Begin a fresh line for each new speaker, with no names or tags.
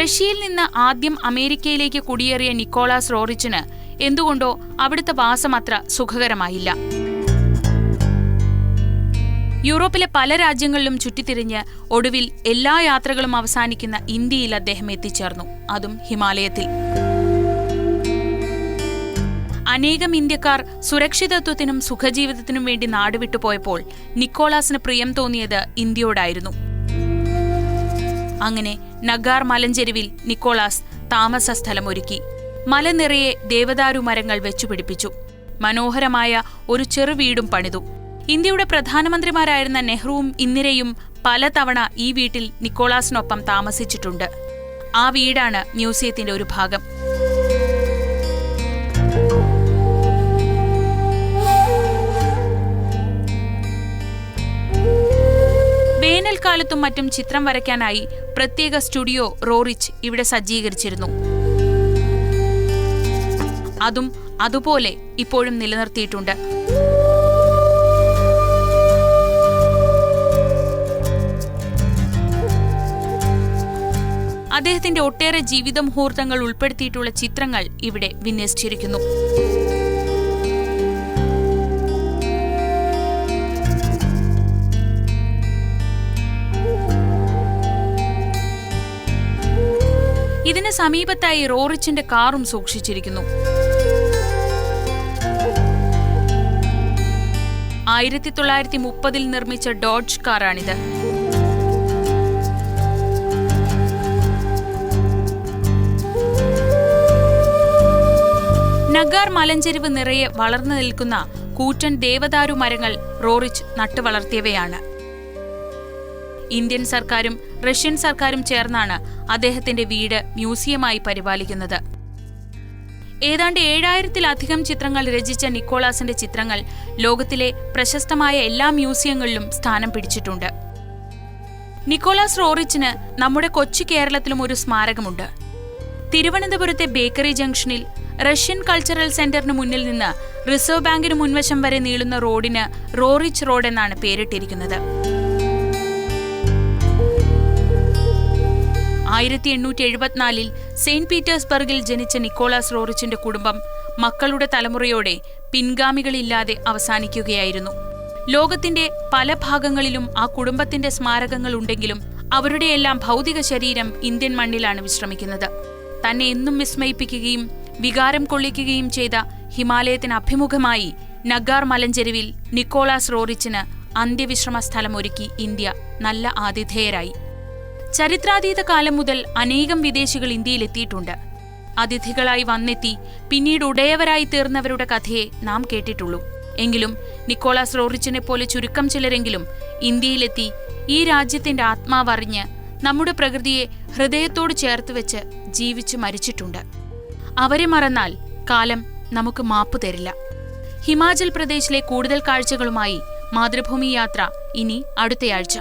റഷ്യയിൽ നിന്ന് ആദ്യം അമേരിക്കയിലേക്ക് കുടിയേറിയ നിക്കോളാസ് റോറിച്ചിന് എന്തുകൊണ്ടോ അവിടുത്തെ വാസം അത്ര സുഖകരമായില്ല. യൂറോപ്പിലെ പല രാജ്യങ്ങളിലും ചുറ്റിത്തിരിഞ്ഞ് ഒടുവിൽ എല്ലാ യാത്രകളും അവസാനിക്കുന്ന ഇന്ത്യയിൽ അദ്ദേഹം എത്തിച്ചേർന്നു, അതും ഹിമാലയത്തിൽ. അനേകം ഇന്ത്യക്കാർ സുരക്ഷിതത്വത്തിനും സുഖജീവിതത്തിനും വേണ്ടി നാടുവിട്ടുപോയപ്പോൾ നിക്കോളാസിന് പ്രിയം തോന്നിയത് ഇന്ത്യയോടായിരുന്നു. അങ്ങനെ നഗാർ മലഞ്ചെരുവിൽ നിക്കോളാസ് താമസ സ്ഥലമൊരുക്കി. മല നിറയെ ദേവദാരു മരങ്ങൾ വെച്ചുപിടിപ്പിച്ചു. മനോഹരമായ ഒരു ചെറു വീടും പണിതു. ഇന്ത്യയുടെ പ്രധാനമന്ത്രിമാരായിരുന്ന നെഹ്റുവും ഇന്ദിരയും പലതവണ ഈ വീട്ടിൽ നിക്കോളാസിനൊപ്പം താമസിച്ചിട്ടുണ്ട്. ആ വീടാണ് മ്യൂസിയത്തിന്റെ ഒരു ഭാഗം. വേനൽക്കാലത്തും മറ്റും ചിത്രം വരയ്ക്കാനായി പ്രത്യേക സ്റ്റുഡിയോ റോറിച്ച് ഇവിടെ സജ്ജീകരിച്ചിരുന്നു. അതും അതുപോലെ ഇപ്പോഴും നിലനിർത്തിയിട്ടുണ്ട്. അദ്ദേഹത്തിന്റെ ഒട്ടേറെ ജീവിത മുഹൂർത്തങ്ങൾ ഉൾപ്പെടുത്തിയിട്ടുള്ള ചിത്രങ്ങൾ ഇവിടെ വിന്യസിച്ചിരിക്കുന്നു. ഇതിന് സമീപത്തായി റോറിച്ചിന്റെ കാറും സൂക്ഷിച്ചിരിക്കുന്നു. 1930 നിർമ്മിച്ച ഡോഡ്ജ് കാറാണിത്. നഗാർ മലഞ്ചെരിവ് നിറയെ വളർന്നു നിൽക്കുന്ന കൂറ്റൻ ദേവദാരു മരങ്ങൾ റോറിച്ച് നട്ടുവളർത്തിയവയാണ്. ഇന്ത്യൻ സർക്കാരും റഷ്യൻ സർക്കാരും ചേർന്നാണ് അദ്ദേഹത്തിന്റെ വീട് മ്യൂസിയമായി പരിപാലിക്കുന്നത്. ഏതാണ്ട് 7000-ലധികം ചിത്രങ്ങൾ രചിച്ച നിക്കോളാസിന്റെ ചിത്രങ്ങൾ ലോകത്തിലെ പ്രശസ്തമായ എല്ലാ മ്യൂസിയങ്ങളിലും സ്ഥാനം പിടിച്ചിട്ടുണ്ട്. നിക്കോളാസ് റോറിച്ചിന് നമ്മുടെ കൊച്ചു കേരളത്തിലും ഒരു സ്മാരകമുണ്ട്. തിരുവനന്തപുരത്തെ ബേക്കറി ജംഗ്ഷനിൽ റഷ്യൻ കൾച്ചറൽ സെന്ററിന് മുന്നിൽ നിന്ന് റിസർവ് ബാങ്കിന് മുൻവശം വരെ നീളുന്ന റോഡിന് റോറിച്ച് റോഡ് എന്നാണ് പേരിട്ടിരിക്കുന്നത്. 1874 സെയിന്റ് പീറ്റേഴ്സ്ബർഗിൽ ജനിച്ച നിക്കോളാസ് റോറിച്ചിന്റെ കുടുംബം മക്കളുടെ തലമുറയോടെ പിൻഗാമികളില്ലാതെ അവസാനിക്കുകയായിരുന്നു. ലോകത്തിന്റെ പല ഭാഗങ്ങളിലും ആ കുടുംബത്തിന്റെ സ്മാരകങ്ങൾ ഉണ്ടെങ്കിലും അവരുടെയെല്ലാം ഭൗതിക ശരീരം ഇന്ത്യൻ മണ്ണിലാണ് വിശ്രമിക്കുന്നത്. തന്നെ എന്നും വിസ്മയിപ്പിക്കുകയും വികാരം കൊള്ളിക്കുകയും ചെയ്ത ഹിമാലയത്തിന് അഭിമുഖമായി നഗാർ മലഞ്ചെരുവിൽ നിക്കോളാസ് റോറിച്ചിന് അന്ത്യവിശ്രമ സ്ഥലമൊരുക്കി ഇന്ത്യ നല്ല ആതിഥേയരായി. ചരിത്രാതീത കാലം മുതൽ അനേകം വിദേശികൾ ഇന്ത്യയിലെത്തിയിട്ടുണ്ട്. അതിഥികളായി വന്നെത്തി പിന്നീട് ഉടയവരായി തീർന്നവരുടെ കഥയെ നാം കേട്ടിട്ടുള്ളൂ. എങ്കിലും നിക്കോളാസ് റോറിച്ചിനെ പോലെ ചുരുക്കം ചിലരെങ്കിലും ഇന്ത്യയിലെത്തി ഈ രാജ്യത്തിന്റെ ആത്മാവറിഞ്ഞ് നമ്മുടെ പ്രകൃതിയെ ഹൃദയത്തോട് ചേർത്തുവെച്ച് ജീവിച്ചു മരിച്ചിട്ടുണ്ട്. അവരെ മറന്നാൽ കാലം നമുക്ക് മാപ്പു തരില്ല. ഹിമാചൽ പ്രദേശിലെ കൂടുതൽ കാഴ്ചകളുമായി മാതൃഭൂമി യാത്ര ഇനി അടുത്തയാഴ്ച.